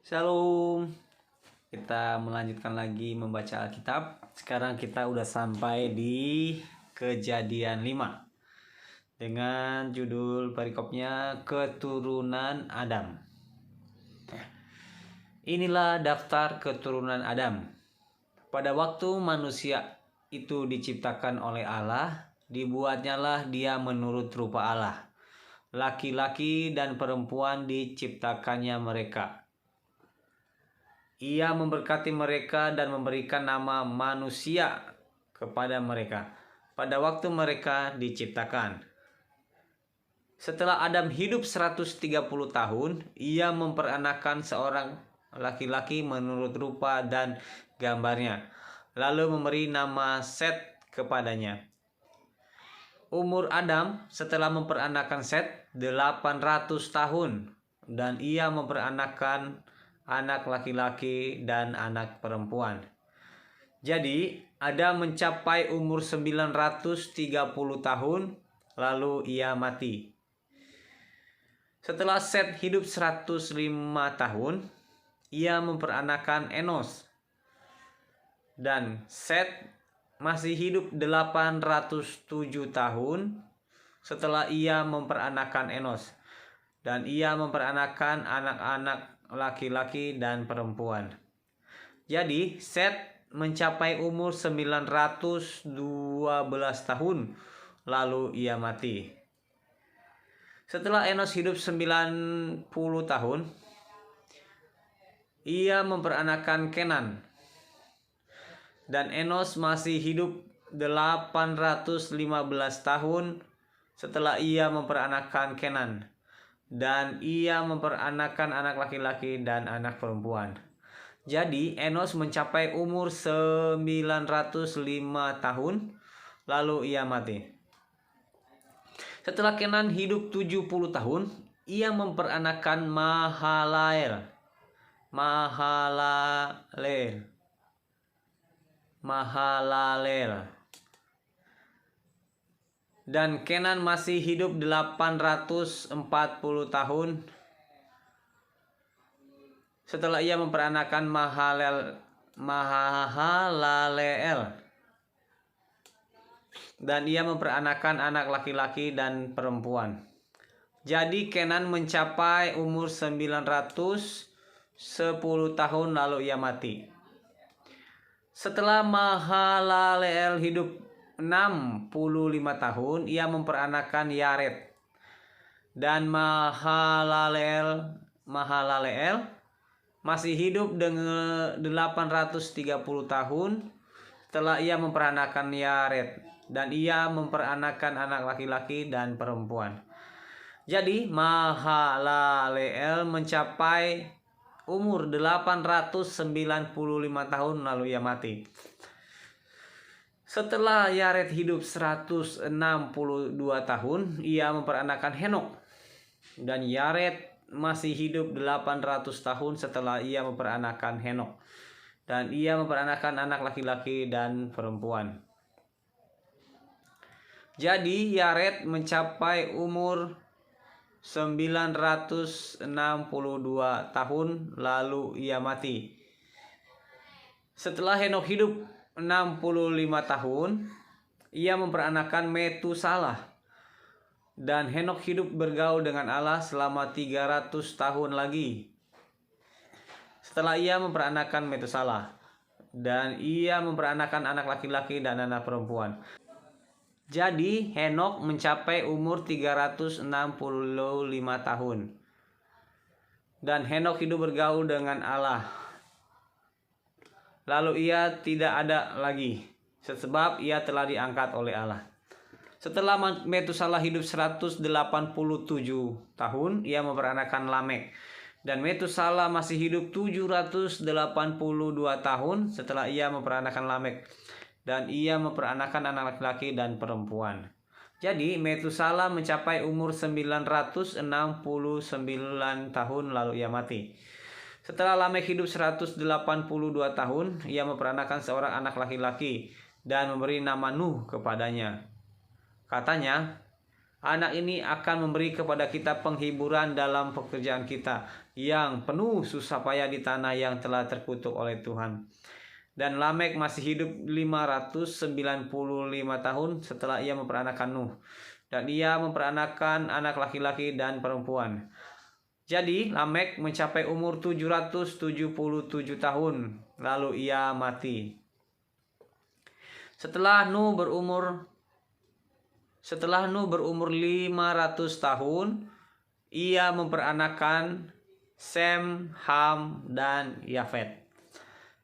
Shalom. Kita melanjutkan lagi membaca Alkitab. Sekarang kita udah sampai di Kejadian 5 dengan judul perikopnya Keturunan Adam. Inilah daftar keturunan Adam. Pada waktu manusia itu diciptakan oleh Allah, dibuatnyalah dia menurut rupa Allah. Laki-laki dan perempuan diciptakannya mereka. Ia memberkati mereka dan memberikan nama manusia kepada mereka pada waktu mereka diciptakan. Setelah Adam hidup 130 tahun, ia memperanakan seorang laki-laki menurut rupa dan gambarnya, lalu memberi nama Set kepadanya. Umur Adam setelah memperanakan Set 800 tahun, dan ia memperanakan anak laki-laki dan anak perempuan. Jadi Adam mencapai umur 930 tahun, lalu ia mati. Setelah Set hidup 105 tahun, ia memperanakan Enos. Dan Set masih hidup 807 tahun setelah ia memperanakan Enos. Dan ia memperanakan anak-anak laki-laki dan perempuan. Jadi Set mencapai umur 912 tahun, lalu ia mati. Setelah Enos hidup 90 tahun, ia memperanakan Kenan. Dan Enos masih hidup 815 tahun setelah ia memperanakan Kenan. Dan ia memperanakan anak laki-laki dan anak perempuan. Jadi Enos mencapai umur 905 tahun, lalu ia mati. Setelah Kenan hidup 70 tahun, ia memperanakan Mahalalel. Dan Kenan masih hidup 840 tahun setelah ia memperanakan Mahalaleel. Dan ia memperanakan anak laki-laki dan perempuan. Jadi Kenan mencapai umur 910 tahun, lalu ia mati. Setelah Mahalaleel hidup 65 tahun, ia memperanakan Yared. Dan Mahalaleel masih hidup dengan 830 tahun setelah ia memperanakan Yared. Dan ia memperanakan anak laki-laki dan perempuan. Jadi Mahalaleel mencapai umur 895 tahun, lalu ia mati. Setelah Yared hidup 162 tahun, ia memperanakan Henok. Dan Yared masih hidup 800 tahun setelah ia memperanakan Henok. Dan ia memperanakan anak laki-laki dan perempuan. Jadi Yared mencapai umur 962 tahun, lalu ia mati. Setelah Henok hidup 65 tahun, ia memperanakan Metusalah. Dan Henok hidup bergaul dengan Allah selama 300 tahun lagi. Setelah ia memperanakan Metusalah, dan ia memperanakan anak laki-laki dan anak perempuan. Jadi Henok mencapai umur 365 tahun. Dan Henok hidup bergaul dengan Allah. Lalu ia tidak ada lagi, sebab ia telah diangkat oleh Allah. Setelah Metusalah hidup 187 tahun, ia memperanakan Lamek. Dan Metusalah masih hidup 782 tahun setelah ia memperanakan Lamek. Dan ia memperanakan anak laki-laki dan perempuan. Jadi Metusalah mencapai umur 969 tahun, lalu ia mati. Setelah Lamek hidup 182 tahun, ia memperanakan seorang anak laki-laki dan memberi nama Nuh kepadanya. Katanya, anak ini akan memberi kepada kita penghiburan dalam pekerjaan kita, yang penuh susah payah di tanah yang telah terkutuk oleh Tuhan. Dan Lamek masih hidup 595 tahun setelah ia memperanakan Nuh. Dan ia memperanakan anak laki-laki dan perempuan. Jadi Lamek mencapai umur 777 tahun, lalu ia mati. Setelah Nuh berumur 500 tahun, ia memperanakan Sem, Ham, dan Yafet.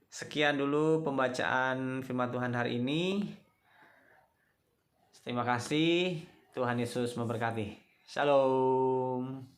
Sekian dulu pembacaan firman Tuhan hari ini. Terima kasih. Tuhan Yesus memberkati. Shalom.